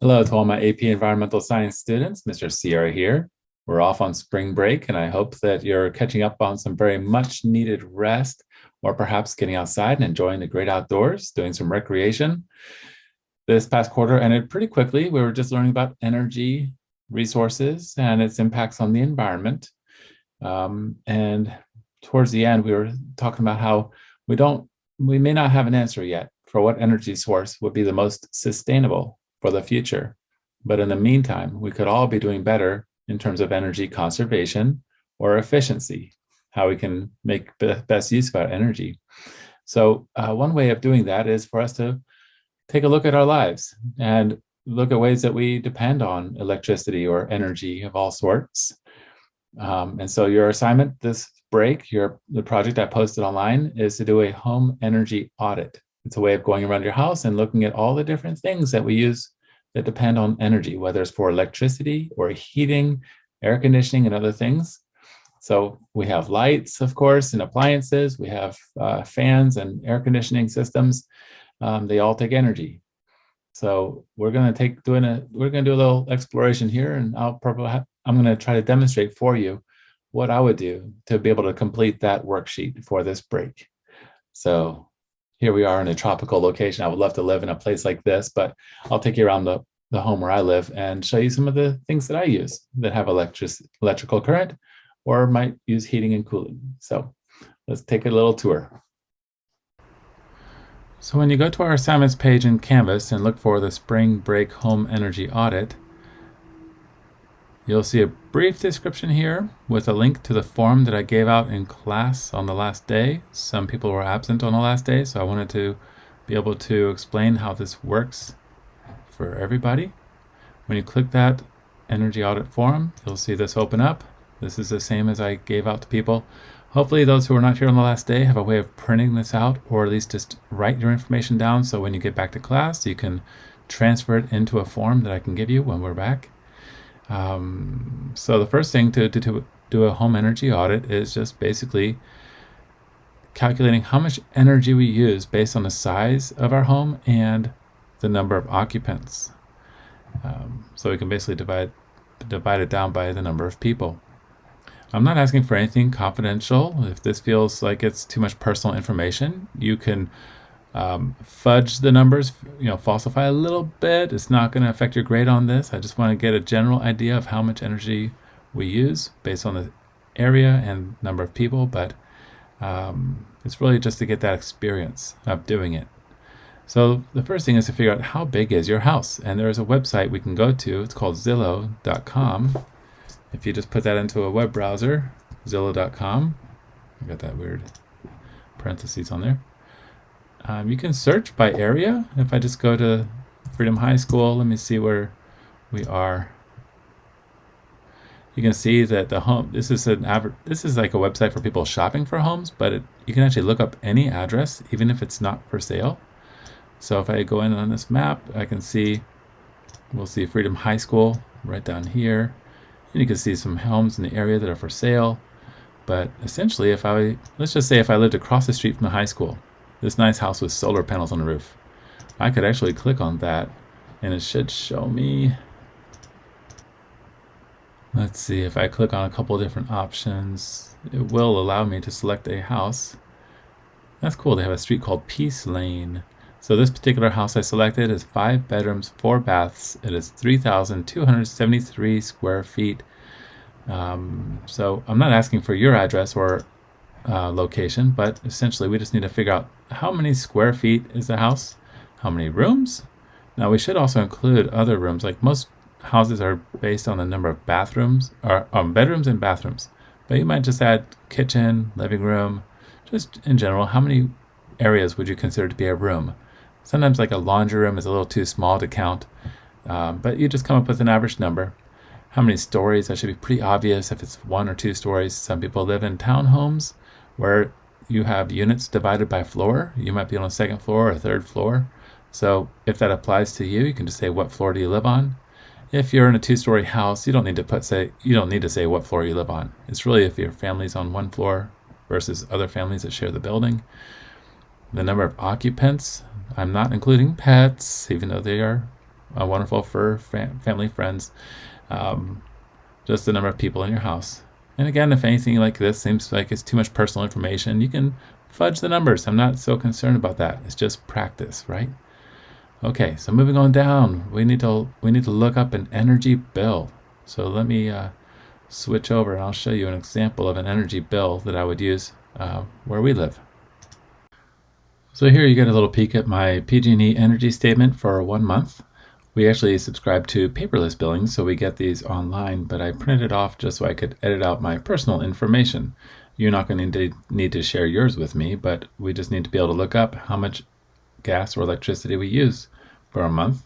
Hello to all my AP Environmental Science students. Mr. Sierra here. We're off on spring break, and I hope that you're catching up on some very much needed rest, or perhaps getting outside and enjoying the great outdoors, doing some recreation. This past quarter ended pretty quickly. We were just learning about energy resources and its impacts on the environment. And towards the end, we were talking about how we may not have an answer yet for what energy source would be the most sustainable for the future. But in the meantime, we could all be doing better in terms of energy conservation or efficiency, how we can make best use of our energy. So one way of doing that is for us to take a look at our lives and look at ways that we depend on electricity or energy of all sorts. And so your assignment this break, the project I posted online, is to do a home energy audit. It's a way of going around your house and looking at all the different things that we use that depend on energy, whether it's for electricity or heating, air conditioning, and other things. So we have lights, of course, and appliances. We have fans and air conditioning systems. They all take energy. So we're going to do a little exploration here, and I'm going to try to demonstrate for you what I would do to be able to complete that worksheet for this break. So here we are in a tropical location. I would love to live in a place like this, but I'll take you around the home where I live and show you some of the things that I use that have electrical current or might use heating and cooling. So let's take a little tour. So when you go to our assignments page in Canvas and look for the Spring Break Home Energy Audit, you'll see a brief description here with a link to the form that I gave out in class on the last day. Some people were absent on the last day, so I wanted to be able to explain how this works for everybody. When you click that energy audit form, you'll see this open up. This is the same as I gave out to people. Hopefully those who are not here on the last day have a way of printing this out, or at least just write your information down so when you get back to class, you can transfer it into a form that I can give you when we're back. So the first thing to do a home energy audit is just basically calculating how much energy we use based on the size of our home and the number of occupants. So we can basically divide it down by the number of people. I'm not asking for anything confidential. If this feels like it's too much personal information, you can fudge the numbers, falsify a little bit. It's not going to affect your grade on this. I just want to get a general idea of how much energy we use based on the area and number of people, but it's really just to get that experience of doing it. So the first thing is to figure out how big is your house, and there is a website we can go to. It's called Zillow.com. If you just put that into a web browser, Zillow.com, I got that weird parentheses on there. You can search by area. If I just go to Freedom High School, let me see where we are. You can see that the home, this is like a website for people shopping for homes, but you can actually look up any address, even if it's not for sale. So if I go in on this map, we'll see Freedom High School right down here. And you can see some homes in the area that are for sale. But essentially, let's just say if I lived across the street from the high school, this nice house with solar panels on the roof, I could actually click on that and it should show me. Let's see, if I click on a couple of different options, it will allow me to select a house. That's cool. They have a street called Peace Lane. So this particular house I selected is 5 bedrooms, 4 baths. It is 3,273 square feet. So I'm not asking for your address or location, but essentially we just need to figure out how many square feet is the house, how many rooms. Now we should also include other rooms. Like most houses are based on the number of bathrooms or bedrooms and bathrooms, but you might just add kitchen, living room, just in general. How many areas would you consider to be a room? Sometimes like a laundry room is a little too small to count, but you just come up with an average number. How many stories? That should be pretty obvious if it's 1 or 2 stories. Some people live in townhomes where you have units divided by floor. You might be on a 2nd floor or a 3rd floor. So if that applies to you, you can just say, what floor do you live on? If you're in a 2-story house, you don't need to say what floor you live on. It's really if your family's on 1 floor versus other families that share the building. The number of occupants, I'm not including pets, even though they are wonderful for family, friends, just the number of people in your house. And again, if anything like this seems like it's too much personal information, you can fudge the numbers. I'm not so concerned about that. It's just practice, right? Okay, so moving on down, we need to look up an energy bill. So let me switch over and I'll show you an example of an energy bill that I would use where we live. So here you get a little peek at my PG&E energy statement for 1 month. We actually subscribe to paperless billing, so we get these online, but I printed it off just so I could edit out my personal information. You're not going to need to share yours with me, but we just need to be able to look up how much gas or electricity we use for a month.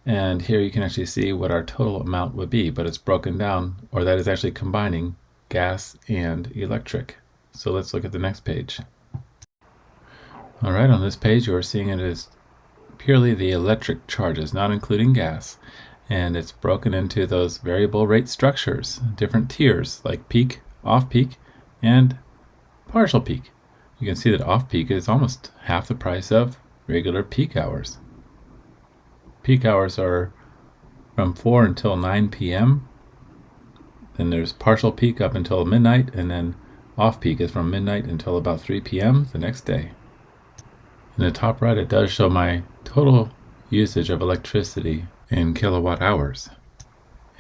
And here you can actually see what our total amount would be, but it's broken down, or that is actually combining gas and electric. So let's look at the next page. All right, on this page you are seeing it as purely the electric charges, not including gas. And it's broken into those variable rate structures, different tiers like peak, off-peak, and partial peak. You can see that off-peak is almost half the price of regular peak hours. Peak hours are from 4 until 9 p.m. Then there's partial peak up until midnight, and then off-peak is from midnight until about 3 p.m. the next day. In the top right, it does show my total usage of electricity in kilowatt hours.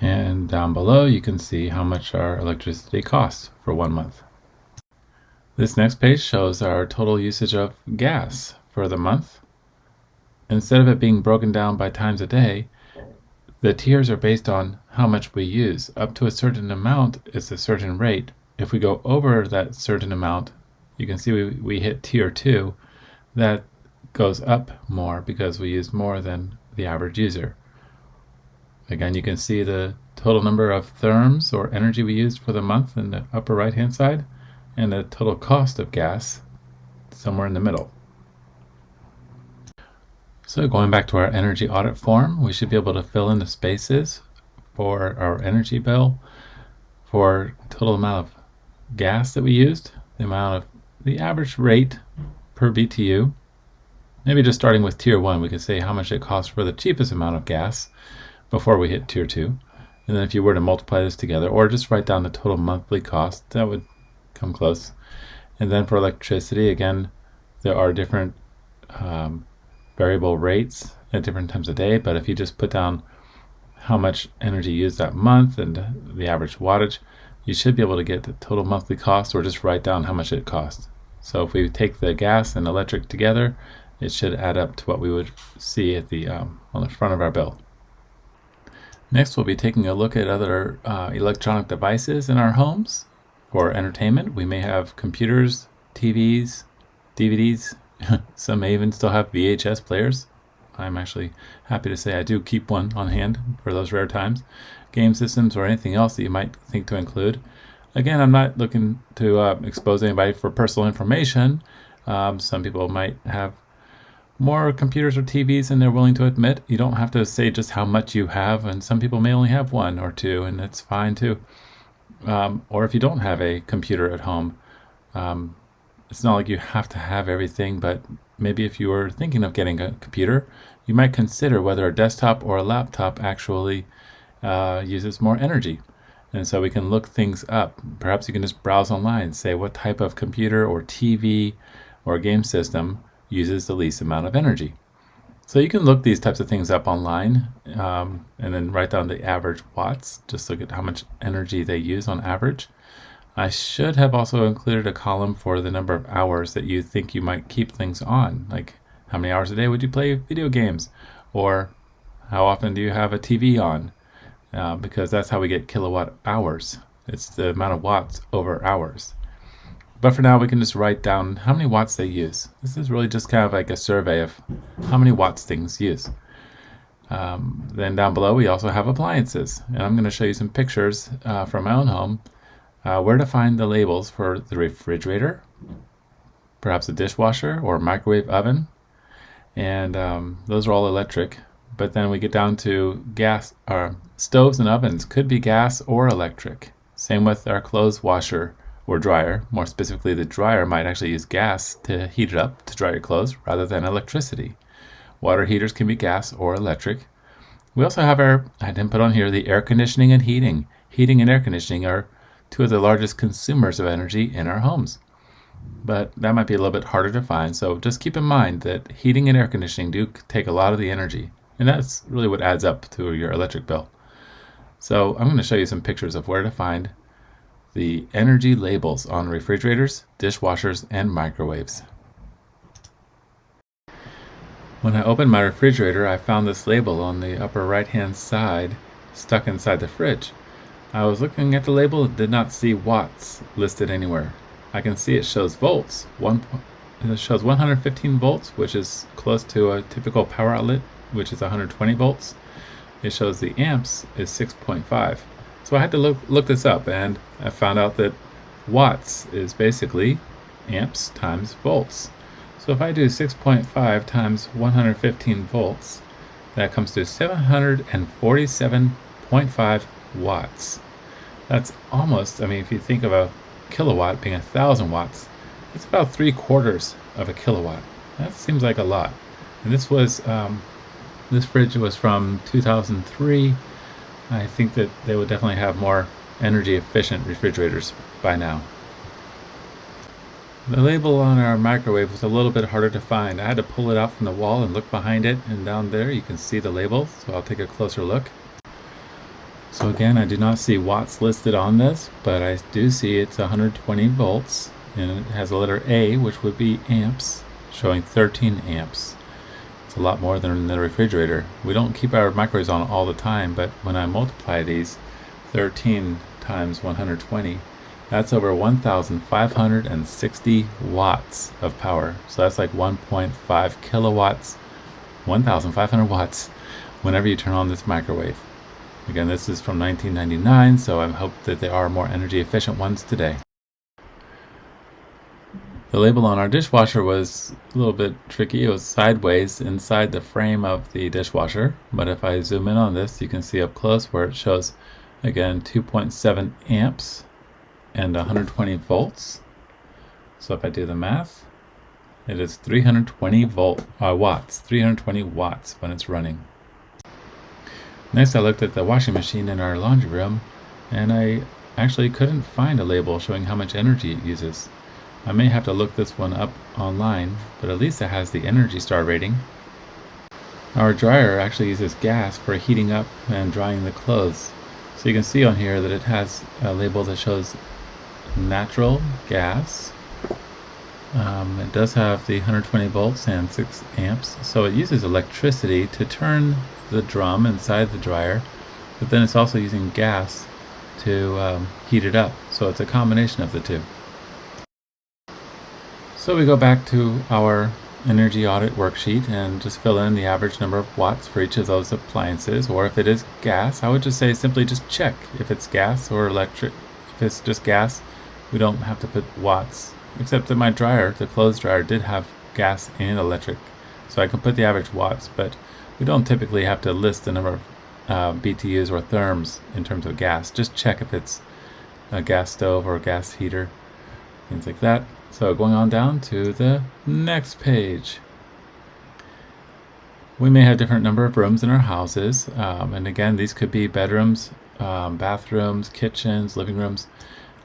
And down below, you can see how much our electricity costs for 1 month. This next page shows our total usage of gas for the month. Instead of it being broken down by times a day, the tiers are based on how much we use. Up to a certain amount, it's a certain rate. If we go over that certain amount, you can see we hit tier 2. That goes up more because we use more than the average user. Again, you can see the total number of therms or energy we used for the month in the upper right hand side, and the total cost of gas somewhere in the middle. So going back to our energy audit form, we should be able to fill in the spaces for our energy bill, for total amount of gas that we used, the average rate per BTU. Maybe just starting with tier 1, we could say how much it costs for the cheapest amount of gas before we hit tier 2. And then if you were to multiply this together, or just write down the total monthly cost, that would come close. And then for electricity, again, there are different variable rates at different times of day, but if you just put down how much energy used that month and the average wattage, you should be able to get the total monthly cost, or just write down how much it costs. So if we take the gas and electric together, it should add up to what we would see at the on the front of our bill. Next, we'll be taking a look at other electronic devices in our homes. For entertainment, we may have computers, TVs, DVDs. Some may even still have VHS players. I'm actually happy to say I do keep one on hand for those rare times. Game systems or anything else that you might think to include. Again, I'm not looking to expose anybody for personal information. Some people might have more computers or TVs than they're willing to admit. You don't have to say just how much you have, and some people may only have 1 or 2, and that's fine too. Or if you don't have a computer at home, it's not like you have to have everything, but maybe if you were thinking of getting a computer, you might consider whether a desktop or a laptop actually uses more energy. And so we can look things up. Perhaps you can just browse online and say what type of computer or TV or game system uses the least amount of energy. So you can look these types of things up online and then write down the average watts. Just look at how much energy they use on average. I should have also included a column for the number of hours that you think you might keep things on. Like how many hours a day would you play video games? Or how often do you have a TV on? Because that's how we get kilowatt hours. It's the amount of watts over hours. But for now, we can just write down how many watts they use. This is really just kind of like a survey of how many watts things use. Then down below, we also have appliances. And I'm going to show you some pictures from my own home where to find the labels for the refrigerator, perhaps a dishwasher or microwave oven. And those are all electric. But then we get down to gas, stoves and ovens could be gas or electric. Same with our clothes washer or dryer. More specifically, the dryer might actually use gas to heat it up to dry your clothes rather than electricity. Water heaters can be gas or electric. We also have I didn't put on here, the air conditioning and heating. Heating and air conditioning are two of the largest consumers of energy in our homes. But that might be a little bit harder to find, so just keep in mind that heating and air conditioning do take a lot of the energy, and that's really what adds up to your electric bill. So I'm going to show you some pictures of where to find the energy labels on refrigerators, dishwashers, and microwaves. When I opened my refrigerator, I found this label on the upper right-hand side stuck inside the fridge. I was looking at the label and did not see watts listed anywhere. I can see it shows volts. It shows 115 volts, which is close to a typical power outlet, which is 120 volts. It shows the amps is 6.5. So I had to look this up, and I found out that watts is basically amps times volts. So if I do 6.5 times 115 volts, that comes to 747.5 watts. That's almost, if you think of a kilowatt being 1,000 watts, it's about 3/4 of a kilowatt. That seems like a lot. And this fridge was from 2003. I think that they would definitely have more energy efficient refrigerators by now. The label on our microwave was a little bit harder to find. I had to pull it out from the wall and look behind it, and down there you can see the label, so I'll take a closer look. So again, I do not see watts listed on this, but I do see it's 120 volts, and it has a letter A, which would be amps, showing 13 amps. It's a lot more than the refrigerator. We don't keep our microwaves on all the time, but when I multiply these 13 times 120, that's over 1,560 watts of power. So that's like 1.5 kilowatts, 1,500 watts whenever you turn on this microwave. Again, this is from 1999, so I hope that there are more energy efficient ones today. The label on our dishwasher was a little bit tricky. It was sideways inside the frame of the dishwasher, but if I zoom in on this, you can see up close where it shows, again, 2.7 amps and 120 volts. So if I do the math, it is 320 watts, 320 watts when it's running. Next, I looked at the washing machine in our laundry room, and I actually couldn't find a label showing how much energy it uses. I may have to look this one up online, but at least it has the Energy Star rating. Our dryer actually uses gas for heating up and drying the clothes. So you can see on here that it has a label that shows natural gas. It does have the 120 volts and 6 amps, so it uses electricity to turn the drum inside the dryer, but then it's also using gas to heat it up, so it's a combination of the two. So we go back to our energy audit worksheet and just fill in the average number of watts for each of those appliances, or if it is gas, I would just say simply just check if it's gas or electric. If it's just gas, we don't have to put watts, except that my dryer, the clothes dryer, did have gas and electric, so I can put the average watts, but we don't typically have to list the number of BTUs or therms in terms of gas. Just check if it's a gas stove or a gas heater, things like that. So going on down to the next page. We may have different number of rooms in our houses, and again, these could be bedrooms, bathrooms, kitchens, living rooms.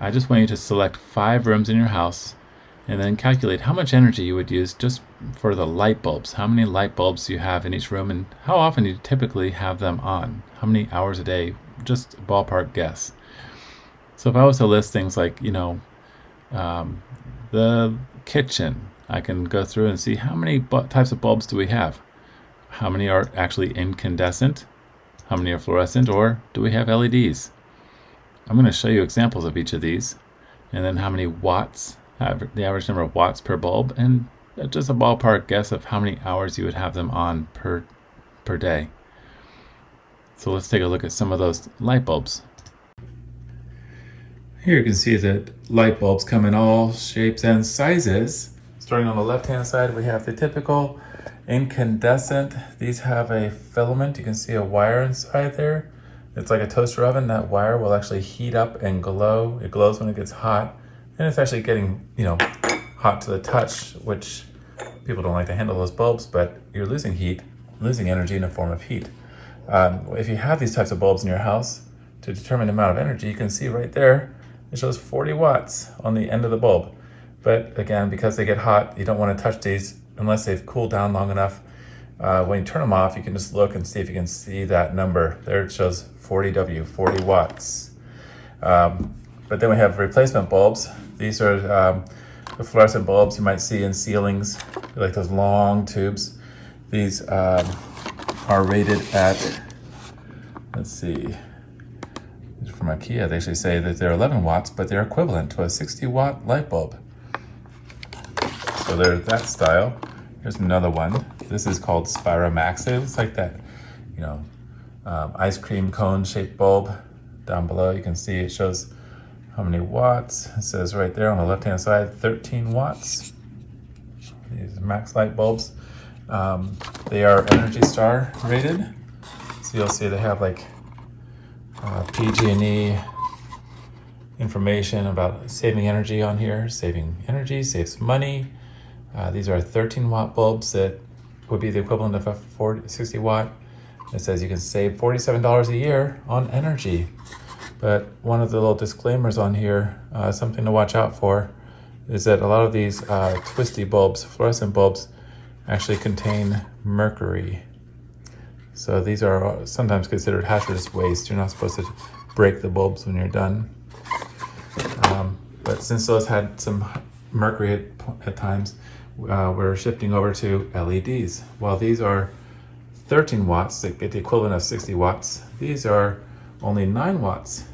I just want you to select 5 rooms in your house and then calculate how much energy you would use just for the light bulbs. How many light bulbs you have in each room, and how often you typically have them on. How many hours a day, just a ballpark guess. So if I was to list things like, the kitchen, I can go through and see how many types of bulbs do we have. How many are actually incandescent? How many are fluorescent? Or do we have LEDs? I'm going to show you examples of each of these, and then how many watts, the average number of watts per bulb, and just a ballpark guess of how many hours you would have them on per day. So let's take a look at some of those light bulbs. Here you can see that light bulbs come in all shapes and sizes. Starting on the left-hand side, we have the typical incandescent. These have a filament. You can see a wire inside there. It's like a toaster oven. That wire will actually heat up and glow. It glows when it gets hot, and it's actually getting, hot to the touch, which people don't like to handle those bulbs, but you're losing heat, losing energy in the form of heat. If you have these types of bulbs in your house, to determine the amount of energy, you can see right there, it shows 40 watts on the end of the bulb. But again, because they get hot, you don't want to touch these unless they've cooled down long enough. When you turn them off, you can just look and see if you can see that number. There it shows 40W, 40 watts. But then we have replacement bulbs. These are the fluorescent bulbs you might see in ceilings, like those long tubes. These are rated at, let's see, from IKEA, they actually say that they're 11 watts, but they're equivalent to a 60-watt light bulb. So they're that style. Here's another one. This is called Spiromax. It looks like that, ice cream cone shaped bulb. Down below, you can see it shows how many watts. It says right there on the left-hand side, 13 watts. These Max light bulbs. They are Energy Star rated. So you'll see they have like PG&E information about saving energy on here. Saving energy, saves money. These are 13-watt bulbs that would be the equivalent of a 60 watt. It says you can save $47 a year on energy. But one of the little disclaimers on here, something to watch out for, is that a lot of these twisty bulbs, fluorescent bulbs, actually contain mercury. So these are sometimes considered hazardous waste. You're not supposed to break the bulbs when you're done. But since those had some mercury at times, we're shifting over to LEDs. While these are 13 watts that get the equivalent of 60 watts, these are only 9 watts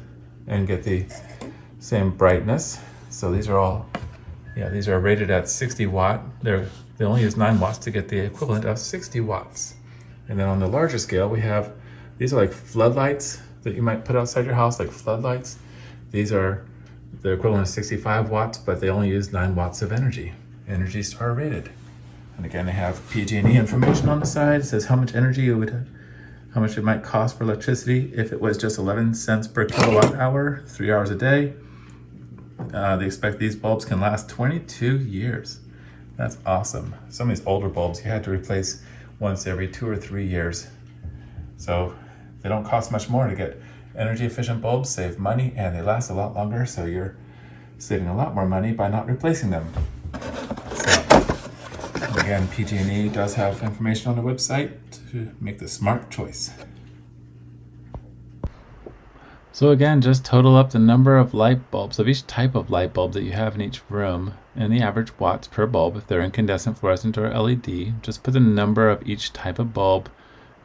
and get the same brightness. So these are all, these are rated at 60 watt. They only use 9 watts to get the equivalent of 60 watts. And then on the larger scale, we have, these are like floodlights that you might put outside your house, like floodlights. These are the equivalent of 65 watts, but they only use 9 watts of energy. Energy Star rated. And again, they have PG&E information on the side. It says how much energy how much it might cost for electricity if it was just 11 cents per kilowatt hour, 3 hours a day. They expect these bulbs can last 22 years. That's awesome. Some of these older bulbs you had to replace once every 2 or 3 years. So they don't cost much more to get energy efficient bulbs, save money, and they last a lot longer, so you're saving a lot more money by not replacing them. So again, PG&E does have information on the website to make the smart choice. So again, just total up the number of light bulbs of each type of light bulb that you have in each room and the average watts per bulb. If they're incandescent, fluorescent, or LED, just put the number of each type of bulb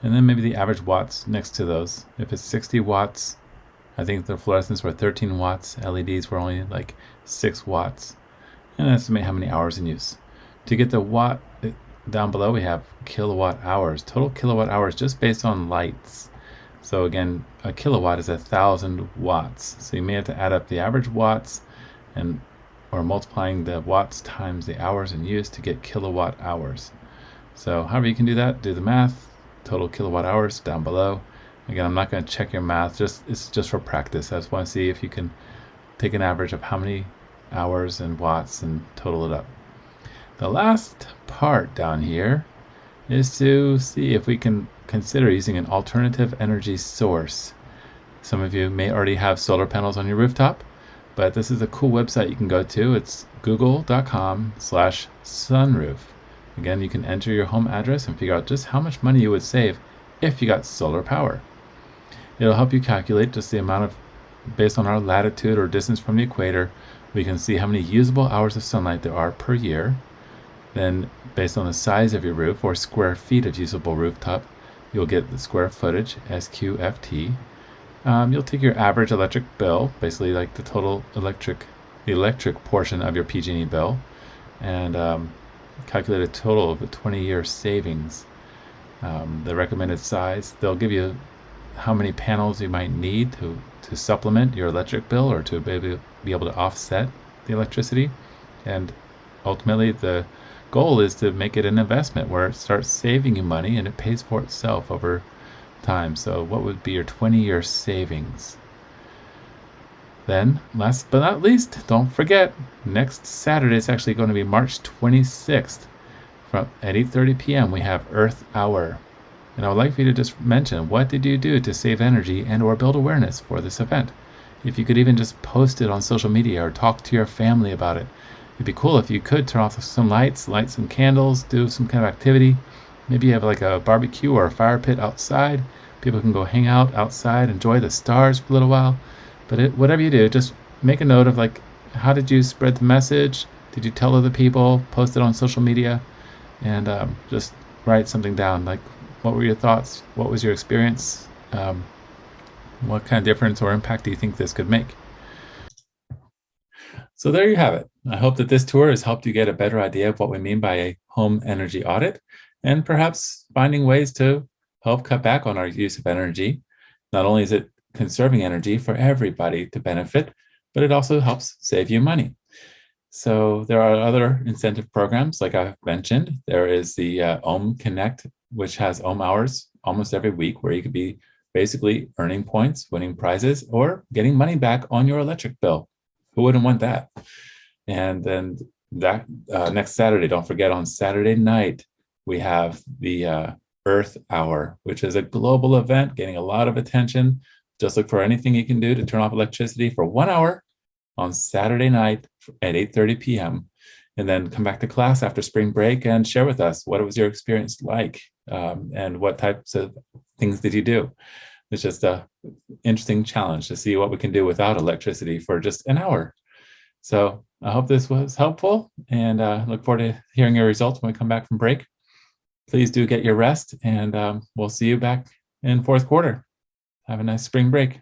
and then maybe the average watts next to those. If it's 60 watts, I think the fluorescents were 13 watts, LEDs were only like 6 watts, and estimate how many hours in use. To get the watt, down below we have kilowatt hours, total kilowatt hours just based on lights. So again, a kilowatt is 1,000 watts. So you may have to add up the average watts or multiplying the watts times the hours in use to get kilowatt hours. So however you can do that, do the math. Total kilowatt hours down below. Again, I'm not going to check your math, it's just for practice. I just want to see if you can take an average of how many hours and watts and total it up. The last part down here is to see if we can consider using an alternative energy source. Some of you may already have solar panels on your rooftop, but this is a cool website you can go to. It's google.com/sunroof. Again, you can enter your home address and figure out just how much money you would save if you got solar power. It'll help you calculate just the amount of, based on our latitude or distance from the equator, we can see how many usable hours of sunlight there are per year. Then based on the size of your roof or square feet of usable rooftop, you'll get the square footage, SQFT. You'll take your average electric bill, basically like the total the electric portion of your PG&E bill, and calculate a total of a 20-year savings. The recommended size, they'll give you how many panels you might need to supplement your electric bill or to be able to offset the electricity. And ultimately, the goal is to make it an investment where it starts saving you money and it pays for itself over time. So what would be your 20-year savings? Then, last but not least, don't forget, next Saturday is actually going to be March 26th. At 8:30 p.m. we have Earth Hour. And I would like for you to just mention, what did you do to save energy and or build awareness for this event? If you could even just post it on social media or talk to your family about it. It'd be cool if you could turn off some lights, light some candles, do some kind of activity. Maybe you have like a barbecue or a fire pit outside. People can go hang out outside, enjoy the stars for a little while. But whatever you do, just make a note of like, how did you spread the message? Did you tell other people? Post it on social media? And just write something down. Like, what were your thoughts? What was your experience? What kind of difference or impact do you think this could make? So there you have it. I hope that this tour has helped you get a better idea of what we mean by a home energy audit, and perhaps finding ways to help cut back on our use of energy. Not only is it conserving energy for everybody to benefit, but it also helps save you money. So there are other incentive programs, like I've mentioned. There is the Ohm Connect, which has Ohm hours almost every week, where you could be basically earning points, winning prizes, or getting money back on your electric bill. Who wouldn't want that? And then that next Saturday, don't forget, on Saturday night, we have the Earth Hour, which is a global event getting a lot of attention. Just look for anything you can do to turn off electricity for 1 hour on Saturday night at 8:30 p.m. And then come back to class after spring break and share with us what was your experience like, and what types of things did you do. It's just a interesting challenge to see what we can do without electricity for just an hour. So I hope this was helpful, and look forward to hearing your results when we come back from break. Please do get your rest, and we'll see you back in fourth quarter. Have a nice spring break.